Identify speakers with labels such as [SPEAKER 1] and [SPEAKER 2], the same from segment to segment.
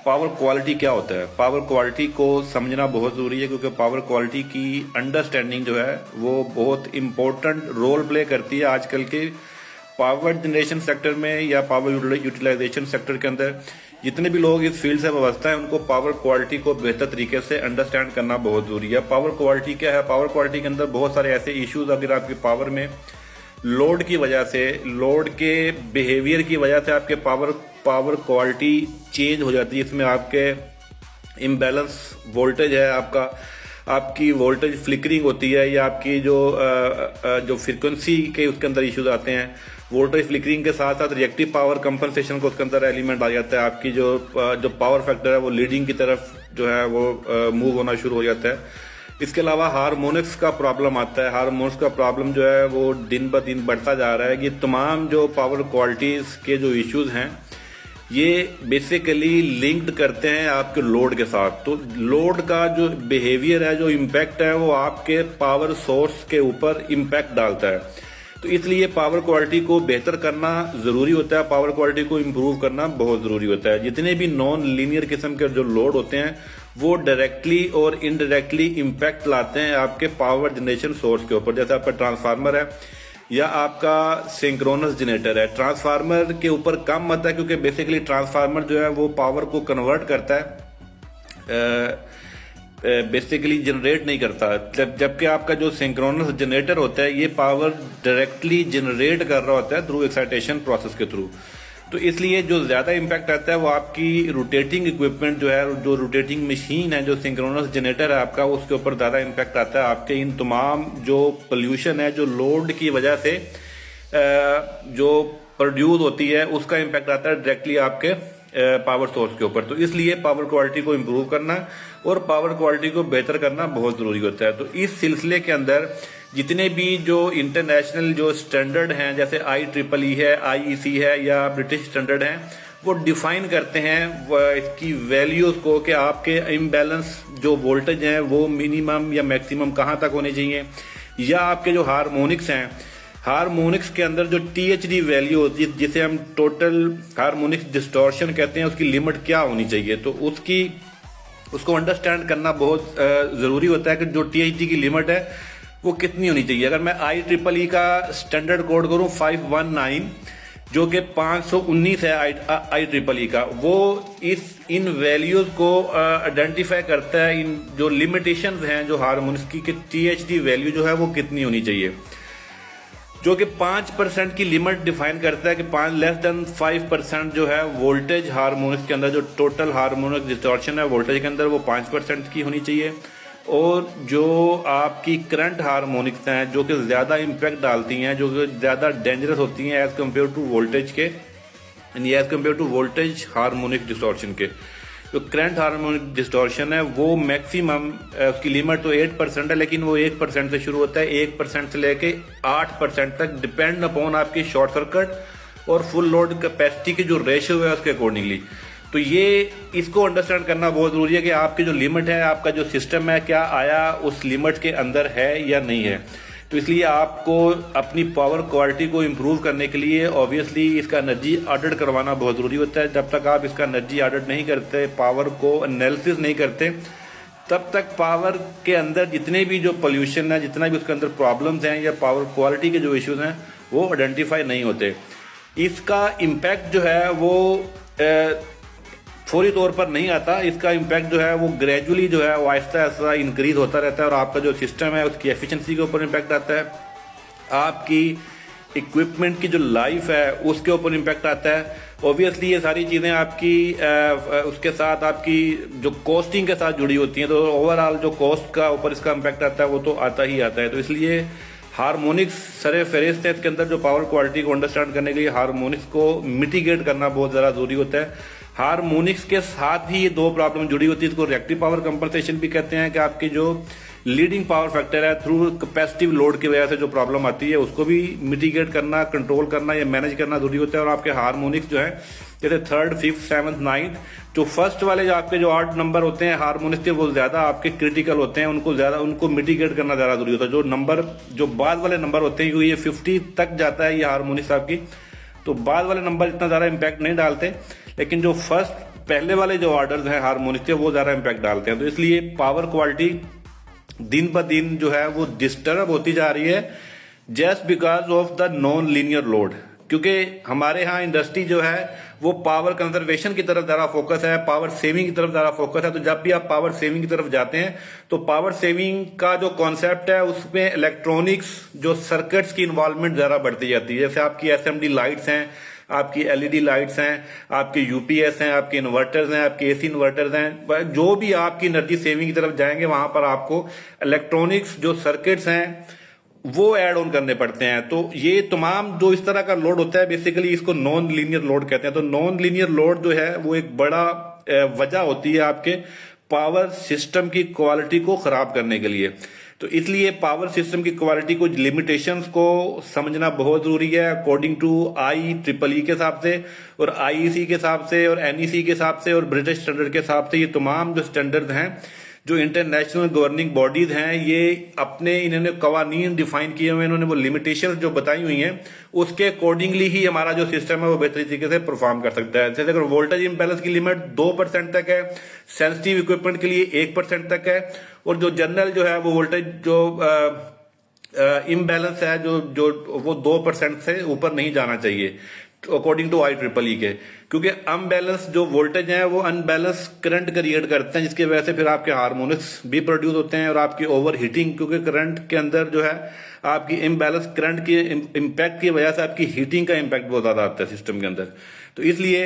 [SPEAKER 1] Power quality क्या होता है। पावर क्वालिटी को समझना बहुत ज़रूरी है, क्योंकि पावर क्वालिटी की अंडरस्टैंडिंग जो है वो बहुत इम्पोर्टेंट रोल प्ले करती है आजकल के पावर जनरेशन सेक्टर में या पावर यूटिलाइजेशन सेक्टर के अंदर। जितने भी लोग इस फील्ड से वाबस्ता है उनको पावर क्वालिटी को बेहतर तरीके से अंडरस्टैंड करना बहुत ज़रूरी है। पावर क्वालिटी क्या है? पावर क्वालिटी के अंदर बहुत सारे ऐसे इश्यूज अगर आपकी पावर में लोड की वजह से, लोड के बिहेवियर की वजह से आपके पावर क्वालिटी चेंज हो जाती है। इसमें आपके इम्बैलेंस वोल्टेज है, आपकी वोल्टेज फ्लिकरिंग होती है, या आपकी जो फ्रीक्वेंसी के उसके अंदर इश्यूज आते हैं। वोल्टेज फ्लिकरिंग के साथ साथ रिएक्टिव पावर कंपनसेशन को उसके अंदर एलिमेंट आ जाता है। आपकी जो पावर फैक्टर है वो लीडिंग की तरफ जो है वो मूव होना शुरू हो जाता है। इसके अलावा हार्मोनिक्स का प्रॉब्लम आता है। हार्मोनिक्स का प्रॉब्लम जो है वो दिन ब दिन बढ़ता जा रहा है। ये तमाम जो पावर क्वालिटीज के जो इश्यूज हैं ये बेसिकली लिंक्ड करते हैं आपके लोड के साथ। तो लोड का जो बिहेवियर है, जो इम्पैक्ट है, वो आपके पावर सोर्स के ऊपर इम्पैक्ट डालता है। तो इसलिए पावर क्वालिटी को बेहतर करना जरूरी होता है, पावर क्वालिटी को इम्प्रूव करना बहुत जरूरी होता है। जितने भी नॉन लीनियर किस्म के जो लोड होते हैं वो डायरेक्टली और इनडायरेक्टली इम्पैक्ट लाते हैं आपके पावर जनरेशन सोर्स के ऊपर। जैसे आपका ट्रांसफार्मर है या आपका सिंक्रोनस जनरेटर है। ट्रांसफार्मर के ऊपर कम आता है क्योंकि बेसिकली ट्रांसफार्मर जो है वो पावर को कन्वर्ट करता है, बेसिकली जनरेट नहीं करता। जबकि आपका जो सिंक्रोनस जनरेटर होता है ये पावर डायरेक्टली जनरेट कर रहा होता है थ्रू एक्साइटेशन प्रोसेस के थ्रू। तो इसलिए जो ज्यादा इम्पैक्ट आता है वो आपकी रोटेटिंग इक्विपमेंट जो है, जो रोटेटिंग मशीन है, जो सिंक्रोनस जनरेटर है आपका, उसके ऊपर ज्यादा इम्पैक्ट आता है। आपके इन तमाम जो पोल्यूशन है, जो लोड की वजह से जो प्रोड्यूस होती है, उसका इम्पैक्ट आता है डायरेक्टली आपके पावर सोर्स के ऊपर। तो इसलिए पावर क्वालिटी को इम्प्रूव करना और पावर क्वालिटी को बेहतर करना बहुत जरूरी होता है। तो इस सिलसिले के अंदर जितने भी जो इंटरनेशनल जो स्टैंडर्ड हैं, जैसे IEEE है, IEC है या ब्रिटिश स्टैंडर्ड हैं, वो डिफाइन करते हैं इसकी वैल्यूज को कि आपके इम्बैलेंस जो वोल्टेज हैं वो मिनिमम या मैक्सिमम कहाँ तक होने चाहिए, या आपके जो हार्मोनिक्स हैं, हार्मोनिक्स के अंदर जो THD वैल्यू होती है जिसे हम टोटल हार्मोनिक्स डिस्टॉर्शन कहते हैं, उसकी लिमिट क्या होनी चाहिए। तो उसको अंडरस्टैंड करना बहुत जरूरी होता है कि जो THD की लिमिट है वो कितनी होनी चाहिए। अगर मैं IEEE का स्टैंडर्ड कोड करूं 519 जो कि 519 है IEEE का, वो इन वैल्यूज को आइडेंटिफाई करता है, इन जो लिमिटेशंस हैं जो हार्मोनिक्स की कि THD वैल्यू जो है वो कितनी होनी चाहिए, जो कि 5% की लिमिट डिफाइन करता है कि 5% जो है वोल्टेज हार्मोनिक्स के अंदर, जो टोटल हार्मोनिक डिस्टॉर्शन है वोल्टेज के अंदर, वो 5% की होनी चाहिए। और जो आपकी करंट हार्मोनिक्स हैं जो कि ज़्यादा इम्पैक्ट डालती हैं, जो कि ज़्यादा डेंजरस होती हैं एज कम्पेयर टू वोल्टेज के, यानी as compared to voltage harmonic distortion के, जो करंट हार्मोनिक डिस्टॉर्शन है वो मैक्सिमम उसकी लिमिट तो 8% है, लेकिन वो 1% से शुरू होता है। 1% से लेके 8% तक डिपेंड अपॉन आपकी शॉर्ट सर्किट और फुल लोड कैपेसिटी की जो रेशियो है उसके अकॉर्डिंगली। तो ये इसको अंडरस्टैंड करना बहुत जरूरी है कि आपकी जो लिमिट है, आपका जो सिस्टम है, क्या आया उस लिमिट के अंदर है या नहीं है। तो इसलिए आपको अपनी पावर क्वालिटी को इम्प्रूव करने के लिए ऑब्वियसली इसका एनर्जी ऑडिट करवाना बहुत ज़रूरी होता है। जब तक आप इसका एनर्जी ऑडिट नहीं करते, पावर को एनालिसिस नहीं करते, तब तक पावर के अंदर जितने भी जो पोल्यूशन है, जितना भी उसके अंदर प्रॉब्लम्स हैं या पावर क्वालिटी के जो इश्यूज हैं वो आइडेंटिफाई नहीं होते। इसका इम्पैक्ट जो है वो फौरी तौर पर नहीं आता। इसका इम्पैक्ट जो है वो ग्रेजुअली जो है वो आहिस्ता आहिस्ता इंक्रीज होता रहता है और आपका जो सिस्टम है उसकी एफिशिएंसी के ऊपर इम्पैक्ट आता है, आपकी इक्विपमेंट की जो लाइफ है उसके ऊपर इम्पैक्ट आता है। ऑब्वियसली ये सारी चीज़ें आपकी उसके साथ आपकी जो कॉस्टिंग के साथ जुड़ी होती हैं, तो ओवरऑल जो कॉस्ट का ऊपर इसका इम्पैक्ट आता है वो तो आता ही आता है। तो इसलिए हार्मोनिक्स सरे फहरिस्त है इसके अंदर। जो पावर क्वालिटी को अंडरस्टैंड करने के लिए हार्मोनिक्स को मिटिगेट करना बहुत ज़्यादा जरूरी होता है। हार्मोनिक्स के साथ ही ये दो प्रॉब्लम जुड़ी होती है, इसको रिएक्टिव पावर कंपनसेशन भी कहते हैं, कि आपकी जो लीडिंग पावर फैक्टर है थ्रू कैपेसिटिव लोड की वजह से जो प्रॉब्लम आती है उसको भी मिटिगेट करना, कंट्रोल करना या मैनेज करना जरूरी होता है। और आपके हार्मोनिक्स जो है जैसे 3rd, 5th, 7th, 9th, जो फर्स्ट वाले जो आपके जो 8 नंबर होते हैं हार्मोनिक्स के, वो ज्यादा आपके क्रिटिकल होते हैं, उनको मिटिगेट करना ज्यादा जरूरी होता है। जो बाद वाले नंबर होते हैं, क्योंकि ये 50 तक जाता है ये हार्मोनिक्स आपकी, तो बाद वाले नंबर इतना ज्यादा इम्पैक्ट नहीं डालते, लेकिन जो फर्स्ट पहले वाले जो ऑर्डर्स हैं हार्मोनिक्स के वो ज़्यादा इम्पैक्ट डालते हैं। तो इसलिए पावर क्वालिटी दिन ब दिन जो है वो डिस्टर्ब होती जा रही है just because of the non linear load, क्योंकि हमारे यहाँ इंडस्ट्री जो है वो पावर कंजर्वेशन की तरफ ज़्यादा फोकस है, पावर सेविंग की तरफ ज़्यादा फोकस है। तो जब भी आप पावर सेविंग की तरफ जाते हैं तो पावर सेविंग का जो कॉन्सेप्ट है उसमें इलेक्ट्रॉनिक्स जो सर्किट्स की इन्वॉल्वमेंट ज़्यादा बढ़ती जाती है। जैसे आपकी एसएमडी लाइट्स हैं, आपकी एलईडी लाइट्स हैं, आपके यूपीएस हैं, आपके इन्वर्टर्स हैं, आपके एसी इन्वर्टर्स हैं, जो भी आपकी एनर्जी सेविंग की तरफ जाएंगे वहां पर आपको इलेक्ट्रॉनिक्स जो सर्किट्स हैं वो ऐड ऑन करने पड़ते हैं। तो ये तमाम जो इस तरह का लोड होता है बेसिकली इसको नॉन लीनियर लोड कहते हैं। तो नॉन लीनियर लोड जो है वो एक बड़ा वजह होती है आपके पावर सिस्टम की क्वालिटी को खराब करने के लिए। तो इसलिए पावर सिस्टम की क्वालिटी को लिमिटेशंस को समझना बहुत जरूरी है अकॉर्डिंग टू IEEE के हिसाब से और IEC के हिसाब से और NEC के हिसाब से और ब्रिटिश स्टैंडर्ड के हिसाब से। ये तमाम जो स्टैंडर्ड हैं जो इंटरनेशनल गवर्निंग बॉडीज हैं ये अपने इन्होंने कवानीन डिफाइन किए हुए हैं, इन्होंने वो लिमिटेशंस जो बताई हुई हैं उसके अकॉर्डिंगली ही हमारा जो सिस्टम है वो बेहतरीन तरीके से परफॉर्म कर सकता है। जैसे अगर वोल्टेज इंबैलेंस की लिमिट 2% तक है, सेंसिटिव इक्विपमेंट के लिए 1% तक है, और जो जनरल जो है वो वोल्टेज जो इम्बैलेंस है जो जो वो 2% से ऊपर नहीं जाना चाहिए अकॉर्डिंग टू IEEE के, क्योंकि अनबैलेंस जो वोल्टेज है वो अनबैलेंस करंट क्रिएट करते हैं जिसकी वजह से फिर आपके हार्मोनिक्स भी प्रोड्यूस होते हैं और आपकी ओवर हीटिंग, क्योंकि करंट के अंदर जो है आपकी इम्बैलेंस करंट की इम्पैक्ट की वजह से आपकी हीटिंग का इम्पैक्ट बहुत ज्यादा आता है सिस्टम के अंदर। तो इसलिए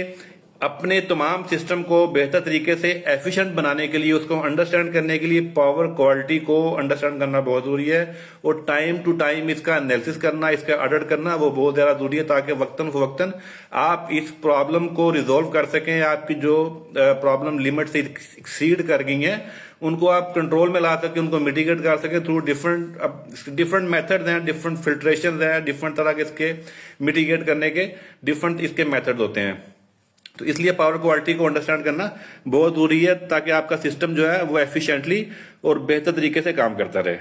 [SPEAKER 1] अपने तमाम सिस्टम को बेहतर तरीके से एफिशिएंट बनाने के लिए उसको अंडरस्टैंड करने के लिए पावर क्वालिटी को अंडरस्टैंड करना बहुत जरूरी है और टाइम टू टाइम इसका एनालिसिस करना, इसका ऑडिट करना वो बहुत ज्यादा जरूरी है ताकि वक्तन फवक्तन आप इस प्रॉब्लम को रिजोल्व कर सकें। आपकी जो प्रॉब्लम लिमिट से एक्सीड कर गई है उनको आप कंट्रोल में ला सके, उनको मिटिगेट कर सके थ्रू डिफरेंट मेथड्स हैं, डिफरेंट फिल्ट्रेशन है, डिफरेंट तरह के इसके मिटिगेट करने के डिफरेंट इसके मेथड होते हैं। तो इसलिए पावर क्वालिटी को अंडरस्टैंड करना बहुत जरूरी है ताकि आपका सिस्टम जो है वो एफिशिएंटली और बेहतर तरीके से काम करता रहे।